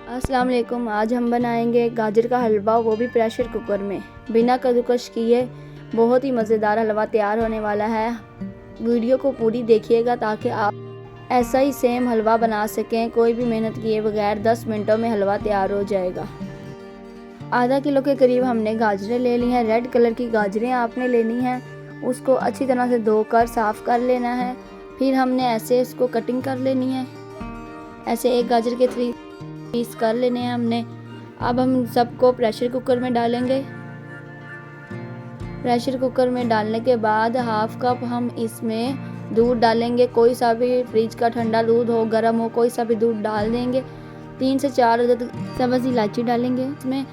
अस्सलाम वालेकुम। आज हम बनाएंगे गाजर का हलवा, वो भी प्रेशर कुकर में बिना कद्दूकस किए। बहुत ही मज़ेदार हलवा तैयार होने वाला है। वीडियो को पूरी देखिएगा ताकि आप ऐसा ही सेम हलवा बना सकें। कोई भी मेहनत किए बगैर 10 मिनटों में हलवा तैयार हो जाएगा। आधा किलो के करीब हमने गाजरें ले ली हैं। रेड कलर की गाजरें आपने लेनी हैं। उसको अच्छी तरह से धोकर साफ़ कर लेना है। फिर हमने ऐसे इसको कटिंग कर लेनी है। ऐसे एक गाजर के 3 पीस कर लेने हैं हमने। अब हम सबको प्रेशर कुकर में डालेंगे। प्रेशर कुकर में डालने के बाद हाफ कप हम इसमें दूध डालेंगे। कोई सा भी फ्रिज का ठंडा दूध हो, गर्म हो, कोई सा भी दूध डाल देंगे। 3 से 4 अदद सब्ज़ इलायची डालेंगे इसमें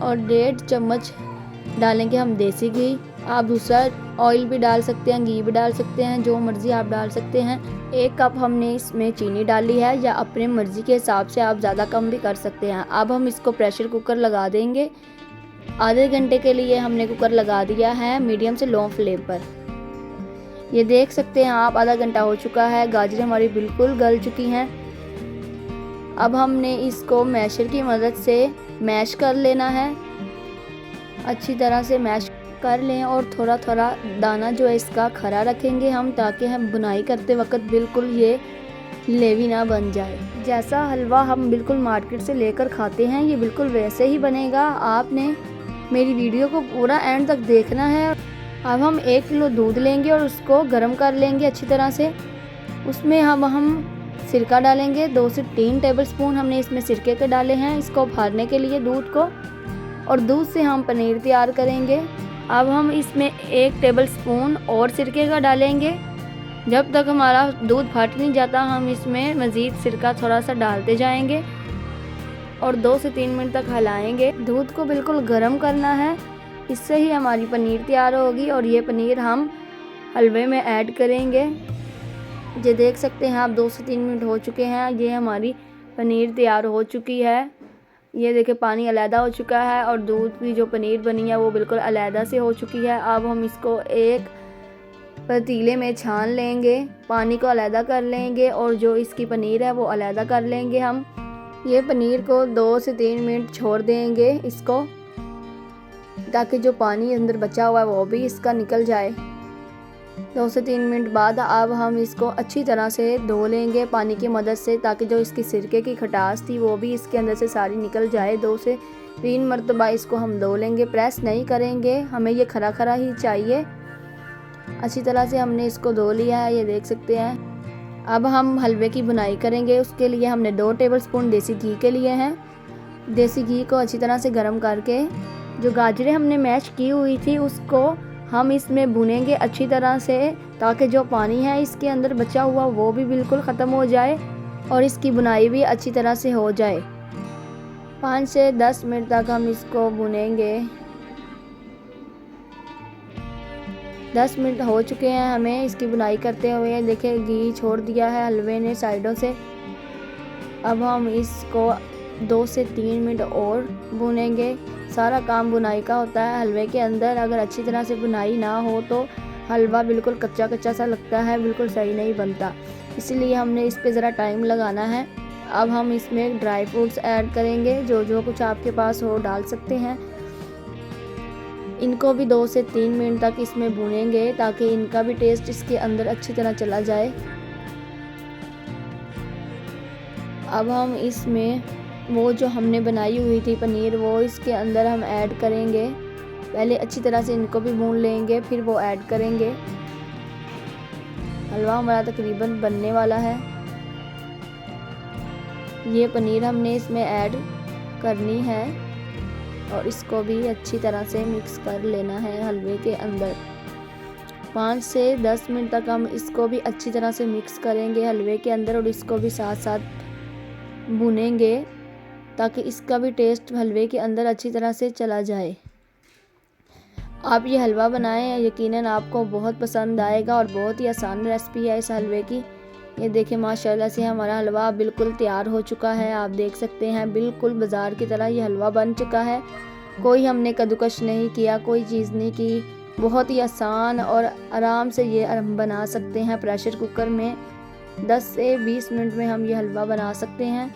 और 1.5 चम्मच डालेंगे हम देसी घी। आप दूसरा ऑयल भी डाल सकते हैं, घी भी डाल सकते हैं, जो मर्ज़ी आप डाल सकते हैं। 1 कप हमने इसमें चीनी डाली है, या अपने मर्ज़ी के हिसाब से आप ज़्यादा कम भी कर सकते हैं। अब हम इसको प्रेशर कुकर लगा देंगे। आधे घंटे के लिए हमने कुकर लगा दिया है मीडियम से लो फ्लेम पर। ये देख सकते हैं आप, आधा घंटा हो चुका है। गाजरें हमारी बिल्कुल गल चुकी हैं। अब हमने इसको मैशर की मदद से मैश कर लेना है। अच्छी तरह से मैश कर लें और थोड़ा थोड़ा दाना जो है इसका खरा रखेंगे हम, ताकि हम बुनाई करते वक्त बिल्कुल ये लेवी ना बन जाए। जैसा हलवा हम बिल्कुल मार्केट से लेकर खाते हैं, ये बिल्कुल वैसे ही बनेगा। आपने मेरी वीडियो को पूरा एंड तक देखना है। अब हम 1 किलो दूध लेंगे और उसको गर्म कर लेंगे अच्छी तरह से। उसमें हम सिरका डालेंगे। 2 से 3 टेबलस्पून हमने इसमें सिरके के डाले हैं, इसको फाड़ने के लिए दूध को। और दूध से हम पनीर तैयार करेंगे। अब हम इसमें 1 टेबलस्पून और सिरके का डालेंगे। जब तक हमारा दूध फट नहीं जाता हम इसमें मज़ीद सिरका थोड़ा सा डालते जाएंगे और 2 से 3 मिनट तक हिलाएंगे। दूध को बिल्कुल गर्म करना है, इससे ही हमारी पनीर तैयार होगी। और ये पनीर हम हलवे में ऐड करेंगे। ये देख सकते हैं आप, 2 से 3 मिनट हो चुके हैं। ये हमारी पनीर तैयार हो चुकी है। ये देखिए पानी अलहदा हो चुका है और दूध की जो पनीर बनी है वो बिल्कुल अलहदा से हो चुकी है। अब हम इसको एक पतीले में छान लेंगे, पानी को अलहदा कर लेंगे और जो इसकी पनीर है वो अलहदा कर लेंगे हम। ये पनीर को 2 से 3 मिनट छोड़ देंगे इसको, ताकि जो पानी अंदर बचा हुआ है वो भी इसका निकल जाए। 2 से 3 मिनट बाद अब हम इसको अच्छी तरह से धो लेंगे पानी की मदद से, ताकि जो इसकी सिरके की खटास थी वो भी इसके अंदर से सारी निकल जाए। 2 से 3 मरतबा इसको हम धो लेंगे। प्रेस नहीं करेंगे, हमें ये खरा खरा ही चाहिए। अच्छी तरह से हमने इसको धो लिया है, ये देख सकते हैं। अब हम हलवे की बुनाई करेंगे। उसके लिए हमने 2 टेबलस्पून देसी घी के लिए हैं। देसी घी को अच्छी तरह से गर्म करके जो गाजरें हमने मैश की हुई थी उसको हम इसमें भुनेंगे अच्छी तरह से, ताकि जो पानी है इसके अंदर बचा हुआ वो भी बिल्कुल ख़त्म हो जाए और इसकी बुनाई भी अच्छी तरह से हो जाए। 5 से 10 मिनट तक हम इसको भुनेंगे। 10 मिनट हो चुके हैं हमें इसकी बुनाई करते हुए। देखिए घी छोड़ दिया है हलवे ने साइडों से। अब हम इसको 2 से 3 मिनट और भुनेंगे। सारा काम बुनाई का होता है हलवे के अंदर। अगर अच्छी तरह से बुनाई ना हो तो हलवा बिल्कुल कच्चा कच्चा सा लगता है, बिल्कुल सही नहीं बनता। इसीलिए हमने इस पे ज़रा टाइम लगाना है। अब हम इसमें ड्राई फ्रूट्स ऐड करेंगे। जो कुछ आपके पास हो डाल सकते हैं। इनको भी 2 से 3 मिनट तक इसमें भूनेंगे, ताकि इनका भी टेस्ट इसके अंदर अच्छी तरह चला जाए। अब हम इसमें वो जो हमने बनाई हुई थी पनीर, वो इसके अंदर हम ऐड करेंगे। पहले अच्छी तरह से इनको भी भून लेंगे, फिर वो ऐड करेंगे। हलवा हमारा तकरीबन बनने वाला है। ये पनीर हमने इसमें ऐड करनी है और इसको भी अच्छी तरह से मिक्स कर लेना है हलवे के अंदर। 5 से 10 मिनट तक हम इसको भी अच्छी तरह से मिक्स करेंगे हलवे के अंदर और इसको भी साथ साथ भुनेंगे, ताकि इसका भी टेस्ट हलवे के अंदर अच्छी तरह से चला जाए। आप ये हलवा बनाएं, यकीनन आपको बहुत पसंद आएगा और बहुत ही आसान रेसिपी है इस हलवे की। ये देखिए माशाल्लाह से हमारा हलवा बिल्कुल तैयार हो चुका है। आप देख सकते हैं बिल्कुल बाज़ार की तरह ये हलवा बन चुका है। कोई हमने कद्दूकस नहीं किया, कोई चीज़ नहीं की। बहुत ही आसान और आराम से ये हम बना सकते हैं प्रेशर कुकर में। 10 से 20 मिनट में हम ये हलवा बना सकते हैं।